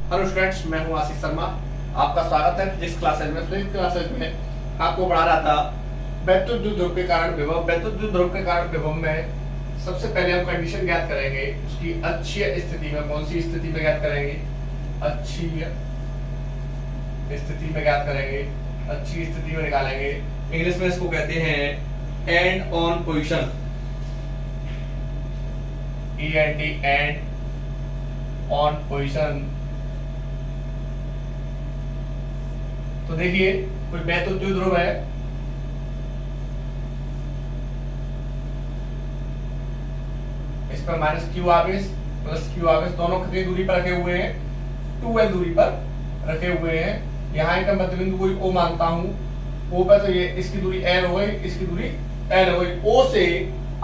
Hello students, मैं हूं आशीष शर्मा। आपका स्वागत है फिजिक्स क्लासेज में। फिजिक्स क्लासेज में आपको पढ़ा रहा था वैद्युत ध्रुव के कारण विभव। वैद्युत ध्रुव के कारण विभव में सबसे पहले हम कंडीशन ज्ञात करेंगे उसकी अक्षीय स्थिति में। कौन सी स्थिति में ज्ञात करेंगे? अक्षीय स्थिति में ज्ञात करेंगे। अक्षीय स्थिति में निकालेंगे। इंग्लिश में इसको कहते हैं and on position, and on position. तो देखिए कोई वैद्युत ध्रुव है, इस पर माइनस क्यू आवेश प्लस क्यू आवेश दोनों कितनी दूरी पर रखे हुए हैं? 2l दूरी पर रखे हुए हैं। यहाँ का मध्य बिंदु कोई O मानता हूं। O पर तो ये इसकी दूरी l हो गई, इसकी दूरी l हो गई। O से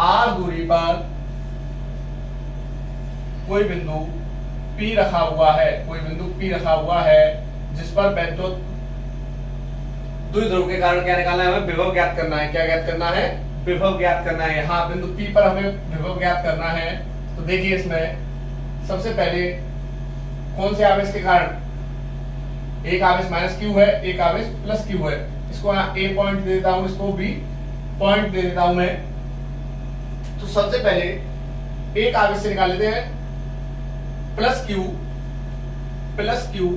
R दूरी पर कोई बिंदु P रखा हुआ है, कोई बिंदु P रखा हुआ है जिस पर वैद्युत द्विध्रुव के कारण क्या निकालना है? हमें विभव ज्ञात करना है। क्या ज्ञात करना है? विभव ज्ञात करना है। यहाँ बिंदु P पर हमें विभव ज्ञात करना है। तो देखिए इसमें सबसे पहले कौन से आवेश के कारण? एक आवेश माइनस क्यू है, एक आवेश प्लस क्यू है। इसको यहाँ A पॉइंट दे देता हूं, इसको B पॉइंट दे देता हूं मैं। तो सबसे पहले एक आवेश से निकाल लेते हैं प्लस क्यू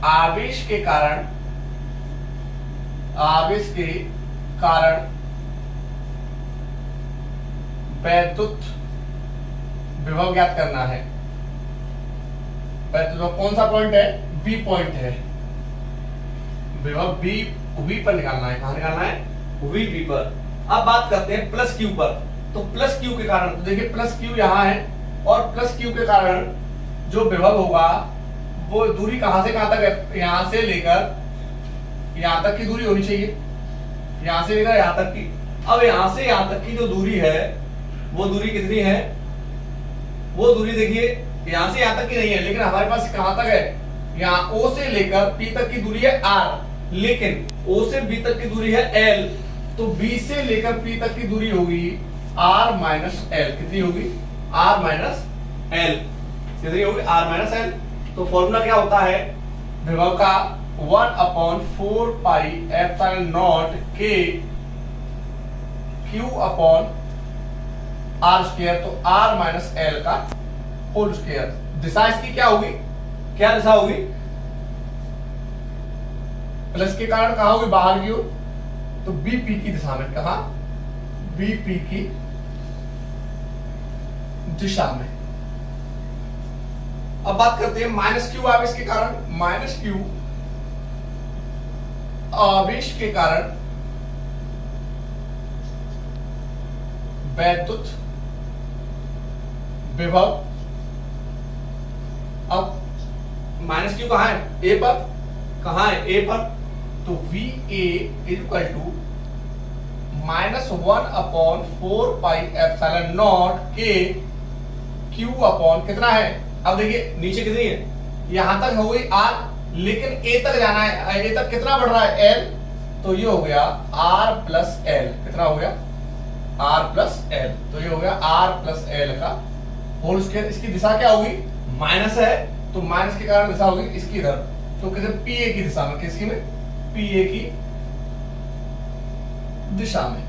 आवेश के कारण वैद्युत विभव ज्ञात करना है। वैद्युत कौन सा पॉइंट है? बी पॉइंट है। विभव वी पर निकालना है। कहां निकालना है? वी पर। अब बात करते हैं प्लस क्यू पर। तो प्लस क्यू के कारण, तो देखिए प्लस क्यू यहां है और प्लस क्यू के कारण जो विभव होगा वो दूरी कहां से कहां तक है? यहां से लेकर यहां तक की दूरी होनी चाहिए, यहां से लेकर यहां तक की। अब यहां से यहां तक की जो दूरी है वो दूरी कितनी है? वो दूरी देखिए यहां से यहां तक की नहीं है, लेकिन हमारे पास कहां तक है? यहां O से लेकर P तक की दूरी है R, लेकिन O से B तक की दूरी है L। तो B से लेकर P तक की दूरी होगी R माइनस L। कितनी होगी? R minus L। कितनी होगी? R minus L। तो फॉर्मूला क्या होता है विभव का? 1/4 pi epsilon naught K Q upon R square. तो R माइनस L का होल स्क्वायर। दिशा इसकी क्या होगी? क्या दिशा होगी? प्लस के कारण कहां होगी? बाहर की ओर। तो BP की दिशा में। कहा? BP की दिशा में। अब बात करते हैं माइनस क्यू आवेश के कारण। माइनस क्यू आवेश के कारण वैद्युत विभव। अब माइनस क्यू कहां है? ए पर। कहां है? ए पर। तो V A equal to -1/4 pi epsilon naught k q upon कितना है? अब देखिए नीचे कितनी है? यहां तक हो गई R, लेकिन A तक जाना है। A तक कितना बढ़ रहा है? L। तो ये हो गया R प्लस L। कितना हो गया? R plus L। तो ये हो गया R प्लस L का होल स्क्वायर। इसकी दिशा क्या होगी? माइनस है, तो माइनस के कारण दिशा होगी इसकी इधर। तो किधर? PA की दिशा में। किसकी में? PA की दिशा में।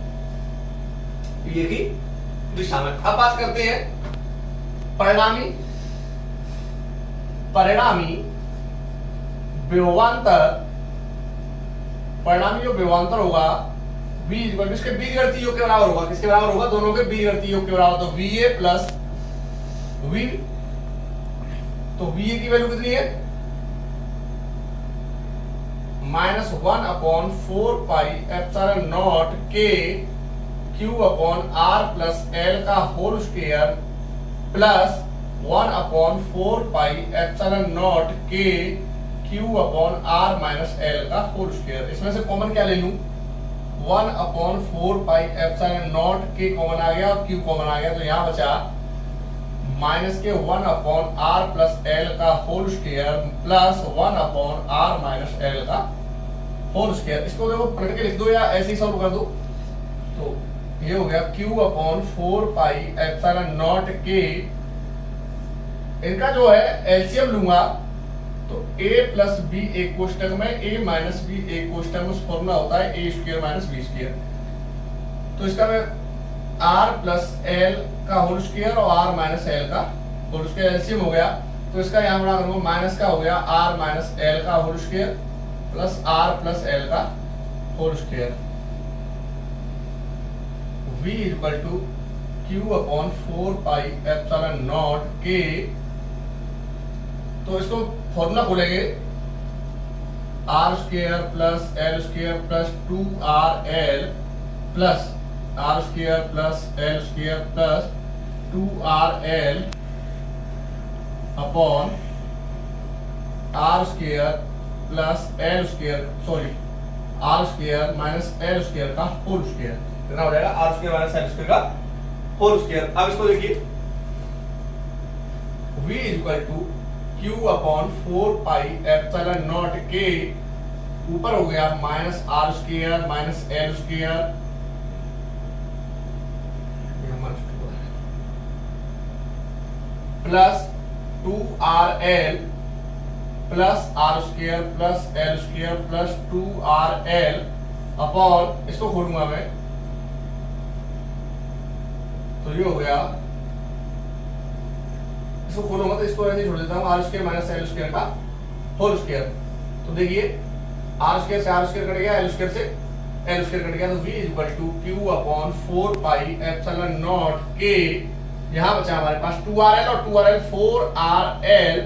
PA की दिशा में। अब बात करते हैं परिणामी विभवांतर। परिणामी जो विभवांतर होगा इसके बीजगणितीय योग के बराबर होगा। किसके बराबर होगा? दोनों के बीजगणितीय योग के बराबर। तो VA प्लस V। तो VA की वैल्यू कितनी है? -1/4 pi epsilon naught K Q upon R plus L का whole square plus 1/4 pi epsilon naught K Q upon R minus L का होल स्क्वायर। इसमें से कॉमन क्या ले लूं? 1/4 pi epsilon naught K common आ गया और Q कॉमन आ गया। तो यहां बचा माइनस के 1/R प्लस L का whole square plus 1/R minus L का होल स्क्वायर। इसको देखो पलट के लिख दो या ऐसे ही सॉल्व कर दो। तो ये हो गया Q upon 4 pi epsilon naught K इनका जो है एलसीएम लूंगा तो a प्लस बी एक कोष्टक में a माइनस बी एक कोष्टक में उस फॉर्मूला होता है a square minus B square. तो इसका मैं r प्लस एल का होल स्क्वायर और r माइनस एल का होल स्क्वायर एलसीएम हो गया। तो इसका यहाँ बना करूंगा माइनस का हो गया r माइनस एल का whole square plus r plus L का whole square. v equal to q upon 4 pi epsilon naught k। तो इसको फॉर्मूला खोलेंगे r square plus L square plus 2rl plus are square plus L square plus 2rl upon r square plus L square sorry r square minus L square का whole square. कितना हो जाएगा r square minus L square का whole square. अब इसको देखिए v equal to q upon 4 pi epsilon naught k ऊपर हो गया minus R square minus L square plus 2rl plus are square plus L square plus 2rl upon इसको खोलूंगा मैं तो ये हो गया। इसको खोलूंगा तो इसको ऐसे छोड़ देता हूं r square minus L square का होल स्क्वायर। तो देखिए आर स्क्वायर से आर स्क्वायर कट गया एल स्क्वायर से एल स्क्वायर कट गया। तो v equal to q upon 4 pi epsilon naught k यहां बचा हमारे पास 2rl और 2rl 4rl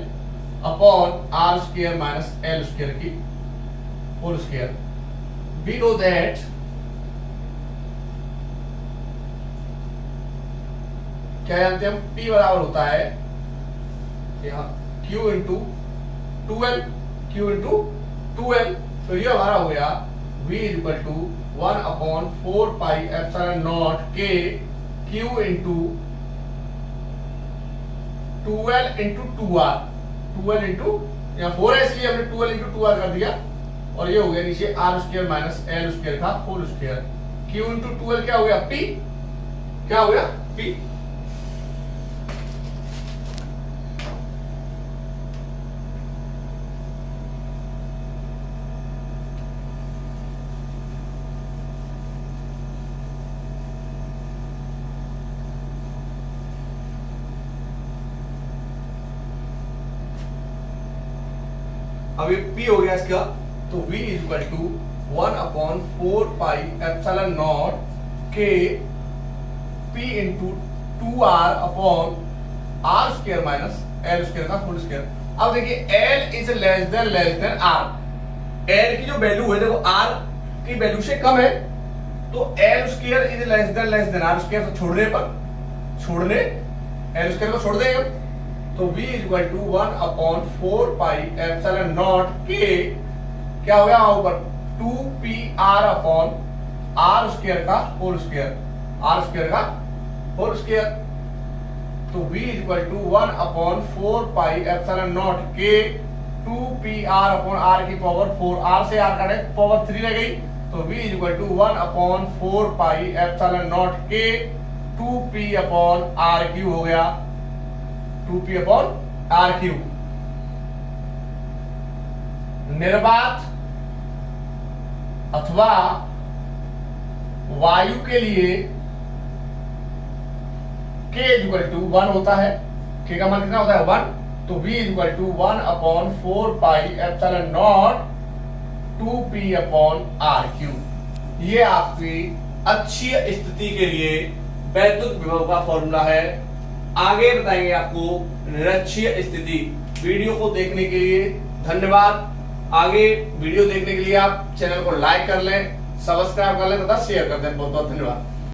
upon r square minus L square की whole square. We know that क्या जानते हैं हम p बराबर होता है यहाँ q into 2l q into 2l। तो ये हमारा हो गया v equal to 1 upon 4 pi epsilon naught k q into 2l into 2r 2l into यहाँ 4 है इसलिए हमने 2l इंटू 2r कर दिया और ये हो गया नीचे r square minus L square का whole square. q into 2l क्या हो गया p क्या हो गया p। अब ये p हो गया इसका तो v equal to 1 upon 4 pi epsilon naught k p into 2r upon r square minus l square का होल स्क्वायर। अब देखिए l is less than r। l की जो वैल्यू है देखो r की वैल्यू से कम है तो l square is less than r square. तो छोड़ने l स्क्वायर को छोड़ देंगे तो v equal to 1 upon 4 pi epsilon naught k क्या हो गया वहां ऊपर 2pr अपॉन r स्क्वायर का होल स्क्वायर r स्क्वायर का होल स्क्वायर। तो v equal to 1 upon 4 pi epsilon naught k 2pr upon r की पावर 4 r से r काटे पावर 3 रह गई तो v equal to 1 upon 4 pi epsilon naught k 2p upon r cube हो गया 2p अपॉन r क्यूब। निर्वात अथवा वायु के लिए k इक्वल टू 1 होता है। k का मान कितना होता है 1 तो v equal to 1 upon 4 pi epsilon naught 2p upon r cube. ये आपकी अच्छी स्थिति के लिए वैद्युत विभव का फॉर्मूला है। आगे बताएंगे आपको निरक्षीय स्थिति। वीडियो को देखने के लिए धन्यवाद। आगे वीडियो देखने के लिए आप चैनल को लाइक कर लें, सब्सक्राइब कर लें तथा शेयर कर दें। बहुत बहुत धन्यवाद।